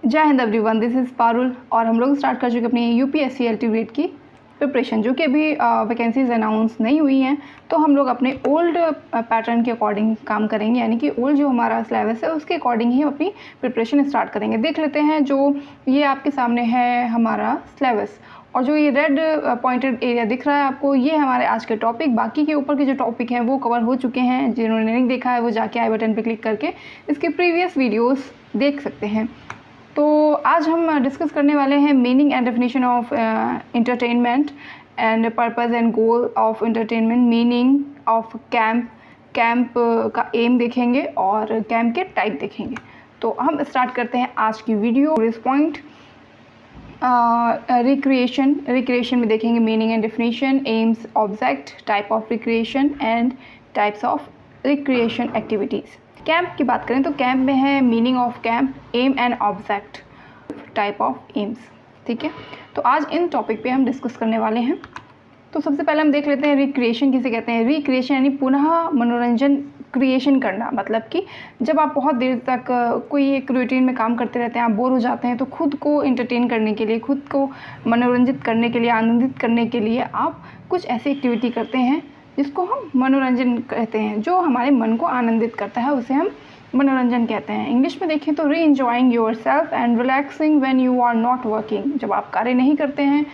जय Hind everyone, this is Parul और हम लोग स्टार्ट कर चुके अपनी यूपीएससी एलटीग्रेड की प्रिपरेशन, जो कि अभी वैकेंसीज अनाउंस नहीं हुई हैं। तो हम लोग अपने ओल्ड पैटर्न के अकॉर्डिंग काम करेंगे, यानी कि ओल्ड जो हमारा सिलेबस है उसके अकॉर्डिंग ही अपनी प्रिपरेशन स्टार्ट करेंगे। देख लेते हैं, जो ये आपके सामने है हमारा सिलेबस, और जो ये रेड पॉइंटेड एरिया दिख रहा है आपको, ये हमारे आज के टॉपिक। बाकी के ऊपर के जो टॉपिक हैं वो कवर हो चुके हैं। जिन्होंने नहीं देखा है वो जाके आई बटन पे क्लिक करके इसके प्रीवियस वीडियोस देख सकते हैं। तो आज हम डिस्कस करने वाले हैं meaning and definition of entertainment and purpose and goal of entertainment, meaning of camp का एम देखेंगे और कैंप के टाइप देखेंगे। तो हम स्टार्ट करते हैं आज की वीडियो। इस पॉइंट रिक्रिएशन में देखेंगे meaning and definition, aims, object, type of recreation and types of recreation activities. Camp की बात करें तो कैंप में है meaning of camp, aim and object, type of aims. ठीक है, तो आज इन टॉपिक पे हम डिस्कस करने वाले हैं। तो सबसे पहले हम देख लेते हैं रिक्रिएशन किसे कहते हैं। रिक्रिएशन यानी पुनः मनोरंजन क्रिएशन करना, मतलब कि जब आप बहुत देर तक कोई एक रूटीन में काम करते रहते हैं, आप बोर हो जाते हैं, तो खुद को एंटरटेन करने के लिए, खुद को मनोरंजित करने के लिए, आनंदित करने के लिए आप कुछ ऐसी एक्टिविटी करते हैं जिसको हम मनोरंजन कहते हैं। जो हमारे मन को आनंदित करता है उसे हम मनोरंजन कहते हैं। इंग्लिश में देखें तो re enjoying yourself and relaxing when you are not working. जब आप कार्य नहीं करते हैं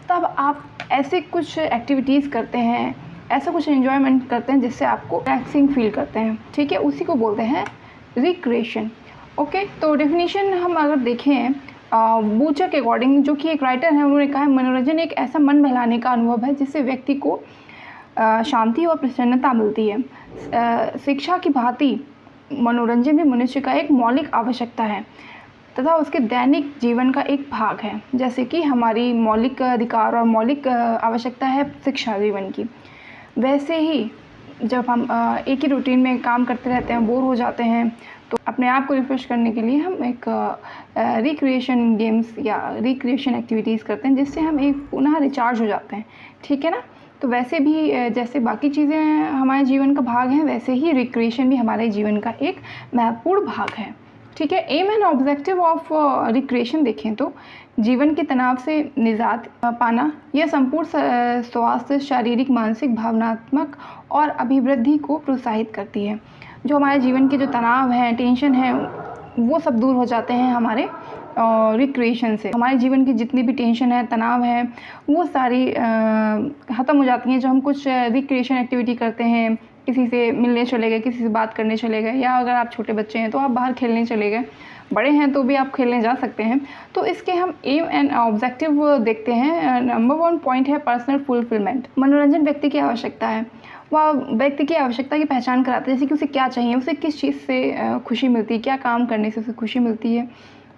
तब आप ऐसे कुछ एक्टिविटीज़ करते हैं, ऐसा कुछ एंजॉयमेंट करते हैं जिससे आपको रिलैक्सिंग फील करते हैं। ठीक है, उसी को बोलते हैं रिक्रिएशन। ओके, तो डेफिनेशन हम अगर देखें बूचर के अकॉर्डिंग, जो कि एक राइटर हैं, उन्होंने कहा है मनोरंजन एक ऐसा मन बहलाने का अनुभव है जिससे व्यक्ति को शांति और प्रसन्नता मिलती है। शिक्षा की भांति मनोरंजन भी मनुष्य का एक मौलिक आवश्यकता है तथा उसके दैनिक जीवन का एक भाग है। जैसे कि हमारी मौलिक अधिकार और मौलिक आवश्यकता है शिक्षा जीवन की, वैसे ही जब हम एक ही रूटीन में काम करते रहते हैं, बोर हो जाते हैं, तो अपने आप को रिफ्रेश करने के लिए हम एक रिक्रिएशन गेम्स या रिक्रिएशन एक्टिविटीज़ करते हैं, जिससे हम एक पुनः रिचार्ज हो जाते हैं। ठीक है ना। तो वैसे भी जैसे बाकी चीज़ें हमारे जीवन का भाग हैं, वैसे ही रिक्रिएशन भी हमारे जीवन का एक महत्वपूर्ण भाग है। ठीक है, aim and objective of recreation देखें तो जीवन के तनाव से निजात पाना, यह संपूर्ण स्वास्थ्य, शारीरिक, मानसिक, भावनात्मक और अभिवृद्धि को प्रोत्साहित करती है। जो हमारे जीवन के जो तनाव हैं, टेंशन है, वो सब दूर हो जाते हैं हमारे रिक्रिएशन से। हमारे जीवन की जितनी भी टेंशन है, तनाव है, वो सारी ख़त्म हो जाती हैं जब हम कुछ रिक्रिएशन एक्टिविटी करते हैं। किसी से मिलने चले गए, किसी से बात करने चले गए, या अगर आप छोटे बच्चे हैं तो आप बाहर खेलने चले गए, बड़े हैं तो भी आप खेलने जा सकते हैं। तो इसके हम एम एंड ऑब्जेक्टिव देखते हैं। नंबर 1 पॉइंट है पर्सनल फुलफिलमेंट। मनोरंजन व्यक्ति की आवश्यकता है, वह व्यक्ति की आवश्यकता की पहचान कराता है, जैसे कि उसे क्या चाहिए, उसे किस चीज़ से खुशी मिलती है, क्या काम करने से उसे खुशी मिलती है।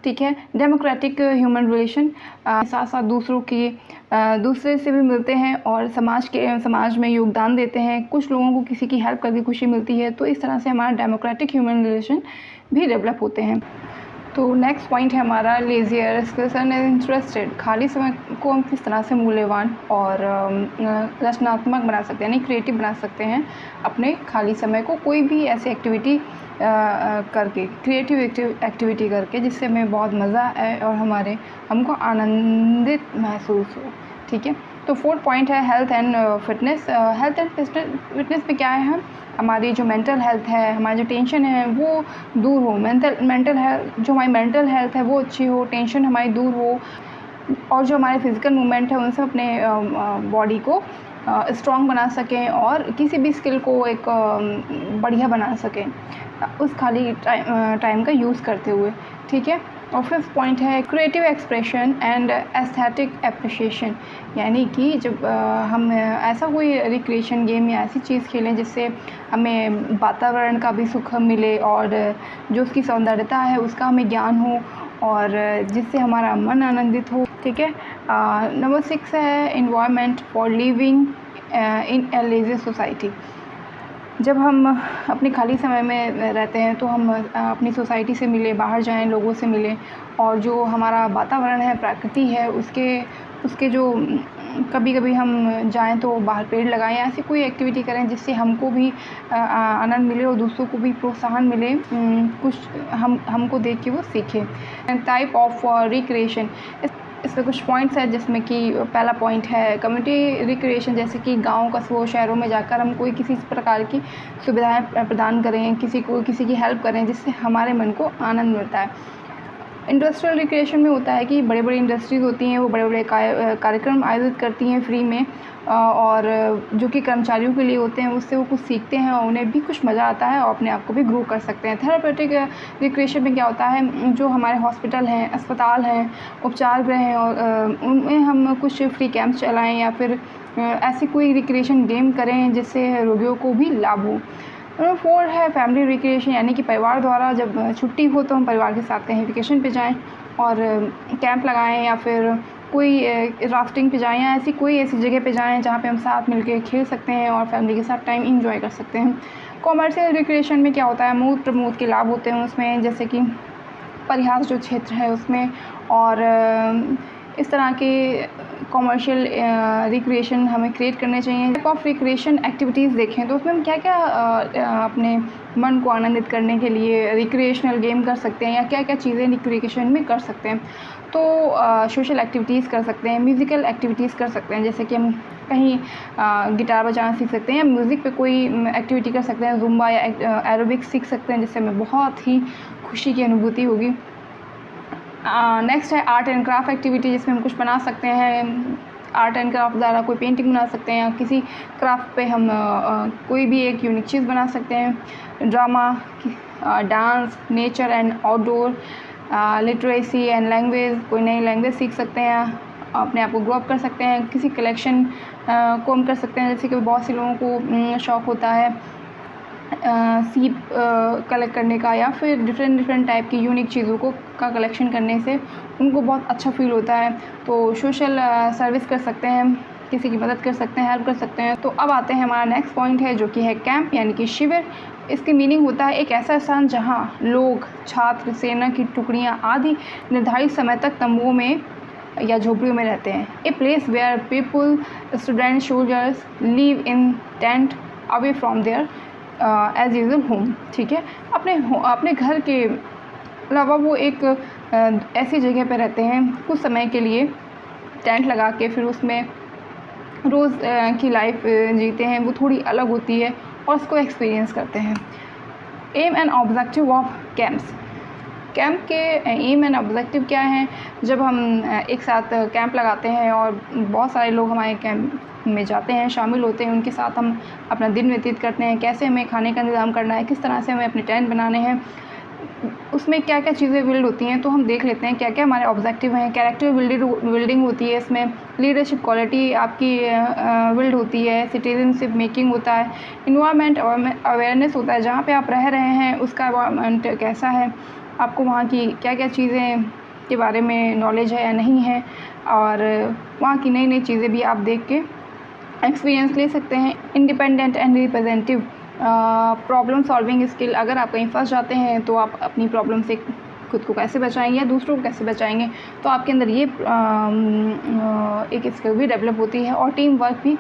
ठीक है, डेमोक्रेटिक ह्यूमन रिलेशन, साथ साथ दूसरे से भी मिलते हैं और समाज में योगदान देते हैं। कुछ लोगों को किसी की हेल्प करके खुशी मिलती है, तो इस तरह से हमारा डेमोक्रेटिक ह्यूमन रिलेशन भी डेवलप होते हैं। तो नेक्स्ट पॉइंट है हमारा लेजियर, रेस्टलेस एंड इंटरेस्टेड। खाली समय को हम किस तरह से मूल्यवान और रचनात्मक बना सकते हैं, यानी क्रिएटिव बना सकते हैं अपने खाली समय को, कोई भी ऐसी एक्टिविटी करके, क्रिएटिव एक्टिविटी करके, जिससे हमें बहुत मज़ा आए और हमको आनंदित महसूस हो। ठीक है, तो 4th पॉइंट है health and fitness. Health and fitness में क्या है, हमारी जो मेंटल हेल्थ है, हमारी जो टेंशन है वो दूर हो। मेंटल हेल्थ, जो हमारी मेंटल हेल्थ है वो अच्छी हो, टेंशन हमारी दूर हो, और जो हमारे फिज़िकल मूवमेंट है उनसे अपने बॉडी को स्ट्रॉन्ग बना सकें और किसी भी स्किल को एक बढ़िया बना सकें उस खाली टाइम का यूज़ करते हुए। ठीक है, और 5th पॉइंट है creative expression and aesthetic appreciation, यानी कि जब हम ऐसा कोई रिक्रिएशन गेम या ऐसी चीज़ खेलें जिससे हमें वातावरण का भी सुख मिले और जो उसकी सौंदर्यता है उसका हमें ज्ञान हो और जिससे हमारा मन आनंदित हो। ठीक है, नंबर 6 है environment for living in A lazy society. जब हम अपने खाली समय में रहते हैं तो हम अपनी सोसाइटी से मिलें, बाहर जाएं, लोगों से मिलें, और जो हमारा वातावरण है, प्रकृति है, उसके जो कभी-कभी हम जाएं तो बाहर पेड़ लगाएं, ऐसी कोई एक्टिविटी करें जिससे हमको भी आनंद मिले और दूसरों को भी प्रोत्साहन मिले, कुछ हमको देख के वो सीखें। टाइप ऑफ रिक्रिएशन, इसमें कुछ पॉइंट्स हैं, जिसमें कि पहला पॉइंट है कम्युनिटी रिक्रिएशन, जैसे कि गाँव, कस्बों, शहरों में जाकर हम कोई किसी प्रकार की सुविधाएं प्रदान करें, किसी की हेल्प करें, जिससे हमारे मन को आनंद मिलता है। इंडस्ट्रियल रिक्रिएशन में होता है कि बड़े-बड़े इंडस्ट्रीज़ होती हैं, वो बड़े-बड़े कार्यक्रम आयोजित करती हैं फ्री में, और जो कि कर्मचारियों के लिए होते हैं, उससे वो कुछ सीखते हैं और उन्हें भी कुछ मज़ा आता है और अपने आप को भी ग्रो कर सकते हैं। थेरापेटिक रिक्रिएशन में क्या होता है, जो हमारे हॉस्पिटल हैं, अस्पताल हैं, उपचार गृह हैं, और उनमें हम कुछ फ्री कैंप्स चलाएँ या फिर ऐसी कोई रिक्रिएशन गेम करें जिससे रोगियों को भी लाभ हो। नंबर 4 है फैमिली रिक्रिएशन, यानी कि परिवार द्वारा जब छुट्टी हो तो हम परिवार के साथ कहीं वेकेशन पे जाएं और कैंप लगाएं, या फिर कोई राफ्टिंग पे जाएं, या ऐसी जगह पे जाएं जहां पे हम साथ मिलके खेल सकते हैं और फैमिली के साथ टाइम इंजॉय कर सकते हैं। कॉमर्शियल रिक्रिएशन में क्या होता है, मूल प्रमोद के लाभ होते हैं उसमें, जैसे कि परिहास जो क्षेत्र है उसमें, और इस तरह के कॉमर्शियल रिक्रिएशन हमें क्रिएट करने चाहिए। टाइप ऑफ रिक्रिएशन एक्टिविटीज़ देखें तो उसमें हम क्या-क्या अपने मन को आनंदित करने के लिए रिक्रिएशनल गेम कर सकते हैं, या क्या-क्या चीज़ें रिक्रिएशन में कर सकते हैं। तो सोशल एक्टिविटीज़ कर सकते हैं, म्यूज़िकल एक्टिविटीज़ कर सकते हैं, जैसे कि हम कहीं गिटार बजाना सीख सकते हैं, या म्यूज़िक पे कोई एक्टिविटी कर सकते हैं, ज़ुम्बा या एरोबिक्स सीख सकते हैं, जिससे हमें बहुत ही खुशी की अनुभूति होगी। नेक्स्ट है आर्ट एंड क्राफ्ट एक्टिविटी, जिसमें हम कुछ बना सकते हैं। आर्ट एंड क्राफ्ट द्वारा कोई पेंटिंग बना सकते हैं, या किसी क्राफ्ट पे हम कोई भी एक यूनिक चीज़ बना सकते हैं। Drama, dance, nature and outdoor, literacy and language, कोई नई लैंग्वेज सीख सकते हैं, अपने आप को ग्रो अप कर सकते हैं। किसी कलेक्शन को हम कर सकते हैं, जैसे कि बहुत से लोगों को शौक़ होता है सीप कलेक्ट करने का, या फिर डिफरेंट टाइप की यूनिक चीज़ों का कलेक्शन करने से उनको बहुत अच्छा फ़ील होता है। तो सोशल सर्विस कर सकते हैं, किसी की मदद कर सकते हैं, हेल्प कर सकते हैं। तो अब आते हैं हमारा नेक्स्ट पॉइंट है, जो कि है कैंप, यानी कि शिविर। इसकी मीनिंग होता है एक ऐसा स्थान जहां लोग, छात्र, सेना की टुकड़ियां आदि निर्धारित समय तक तंबुओं में या झोपड़ियों में रहते हैं। A place where people, student, soldiers live in tent away from their as usual home. ठीक है, अपने घर के अलावा वो एक ऐसी जगह पे रहते हैं कुछ समय के लिए, टेंट लगा के, फिर उसमें रोज़ की लाइफ जीते हैं, वो थोड़ी अलग होती है और उसको एक्सपीरियंस करते हैं। Aim and objective of camps, camp के एम एंड ऑब्जेक्टिव क्या हैं। जब हम एक साथ कैंप लगाते हैं और बहुत सारे लोग हमारे कैंप में जाते हैं, शामिल होते हैं, उनके साथ हम अपना दिन व्यतीत करते हैं, कैसे हमें खाने का इंतज़ाम करना है, किस तरह से हमें अपने टेंट बनाने हैं, उसमें क्या क्या चीज़ें बिल्ड होती हैं, तो हम देख लेते हैं क्या क्या हमारे ऑब्जेक्टिव हैं। कैरेक्टर बिल्डिंग होती है इसमें, लीडरशिप क्वालिटी आपकी बिल्ड होती है, सिटीजनशिप मेकिंग होता है, इन्वायरमेंट अवेयरनेस होता है, जहाँ पे आप रह रहे हैं उसका इन्वायरमेंट कैसा है, आपको वहाँ की क्या क्या चीज़ें के बारे में नॉलेज है या नहीं है, और वहाँ की नई नई चीज़ें भी आप देख के एक्सपीरियंस ले सकते हैं। Independent and representative problem solving skill, अगर आप कहीं फंस जाते हैं तो आप अपनी प्रॉब्लम से खुद को कैसे बचाएंगे या दूसरों को कैसे बचाएंगे, तो आपके अंदर ये एक स्किल भी डेवलप होती है। और टीम वर्क भी,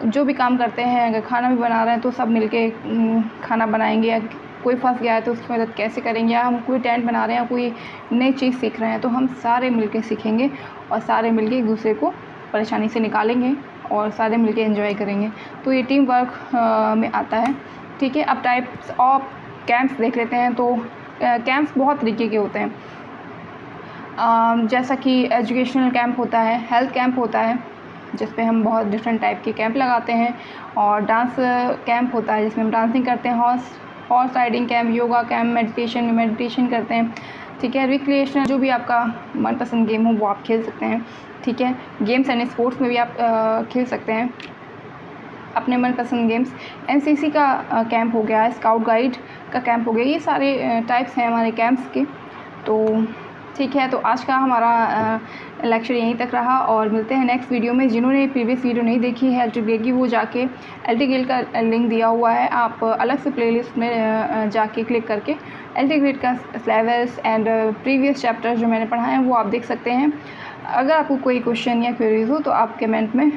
जो भी काम करते हैं, अगर खाना भी बना रहे हैं तो सब मिलके खाना बनाएंगे, या कोई फंस गया है तो उसकी मदद कैसे करेंगे, या हम कोई टेंट बना रहे हैं, कोई नई चीज़ सीख रहे हैं, तो हम सारे मिलके सीखेंगे और सारे मिलके एक दूसरे को परेशानी से निकालेंगे और सारे मिलके एंजॉय करेंगे। तो ये टीम वर्क में आता है। ठीक है, अब टाइप्स ऑफ कैंप्स देख लेते हैं। तो कैंप्स बहुत तरीके के होते हैं, जैसा कि एजुकेशनल कैंप होता है, हेल्थ कैंप होता है जिस पे हम बहुत डिफरेंट टाइप के कैंप लगाते हैं, और डांस कैंप होता है जिसमें हम डांसिंग करते हैं, horse riding camp, yoga camp, meditation करते हैं। ठीक है, रिक्रिएशनल, जो भी आपका मनपसंद गेम हो वो आप खेल सकते हैं। ठीक है, गेम्स एंड स्पोर्ट्स में भी आप खेल सकते हैं अपने मनपसंद गेम्स। एनसीसी का कैंप हो गया, स्काउट गाइड का कैंप हो गया, ये सारे टाइप्स हैं हमारे कैंप्स के। तो ठीक है, तो आज का हमारा लेक्चर यहीं तक रहा और मिलते हैं नेक्स्ट वीडियो में। जिन्होंने प्रीवियस वीडियो नहीं देखी है एल्टी ग्रेड की, वो जाके एल्टी ग्रेड का लिंक दिया हुआ है, आप अलग से प्लेलिस्ट में जाके क्लिक करके एल्टी ग्रेड का सिलेबस एंड प्रीवियस चैप्टर जो मैंने पढ़ाए हैं वो आप देख सकते हैं। अगर आपको कोई क्वेश्चन या क्वेरीज हो तो आप कमेंट में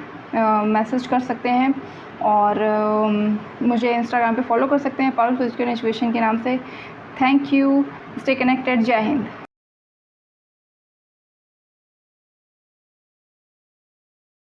मैसेज कर सकते हैं और मुझे इंस्टाग्राम पे फॉलो कर सकते हैं, पारुल फिजिकल एजुकेशन के नाम से। थैंक यू, स्टे कनेक्टेड, जय हिंद।